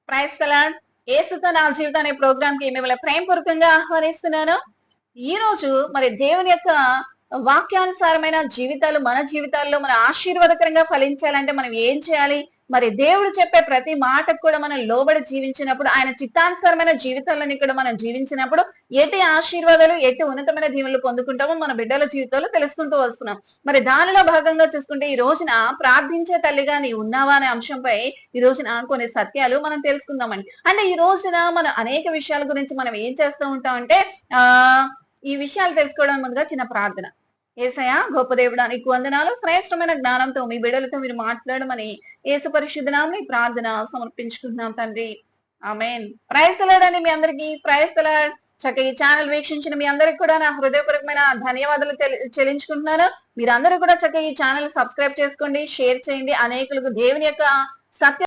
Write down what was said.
Praise the lord. యేసుతో నా జీవితం అనే ప్రోగ్రామ్ కి మిమ్మల్ని ప్రేమపూర్వకంగా ఆహ్వానిస్తున్నాను. ఈ రోజు మరి దేవుని యొక్క వాక్యానుసారమైన జీవితాలు మన జీవితాల్లో మన ఆశీర్వాదకరంగా ఫలించాలంటే మనం ఏం చేయాలి? మరి దేవుడు చెప్పే ప్రతి మాటకు కూడా మనం లోబడి జీవించినప్పుడు, ఆయన చిత్తానుసారమైన జీవితాలను కూడా మనం జీవించినప్పుడు ఎట్టి ఆశీర్వాదాలు, ఎట్టి ఉన్నతమైన దీవెనలు పొందుకుంటామో మన బిడ్డల జీవితాల్లో తెలుసుకుంటూ వస్తున్నాం. మరి దానిలో భాగంగా చూసుకుంటే ఈ రోజున ప్రార్థించే తల్లిగా నీవు ఉన్నావా అనే అంశంపై ఈ రోజున కొన్ని సత్యాలు మనం తెలుసుకుందామండి. అంటే ఈ రోజున మనం అనేక విషయాల గురించి మనం ఏం చేస్తూ ఉంటామంటే ఈ విషయాలు తెలుసుకోవడానికి ముందుగా చిన్న ప్రార్థన. యేసయ్యా గొప్ప దేవుడా నీకు వందనాలు. శ్రేష్టమైన జ్ఞానంతో మీ బిడ్డలతో మీరు మాట్లాడమని యేసు పరిశుద్ధ నామమున ఈ ప్రార్థన సమర్పించుకుంటున్నాం తండ్రి. ఆమేన్. ప్రైజ్ ది లార్డ్ అండి. మీ అందరికీ ప్రైజ్ ది లార్డ్. చక్కగా ఈ ఛానల్ వీక్షించిన మీ అందరికి కూడా నా హృదయపూర్వకమైన ధన్యవాదాలు చెల్లించుకుంటున్నాను. మీరందరూ కూడా చక్కగా ఈ ఛానల్ సబ్స్క్రైబ్ చేసుకోండి, షేర్ చేయండి, అనేకులకు దేవుని యొక్క సత్య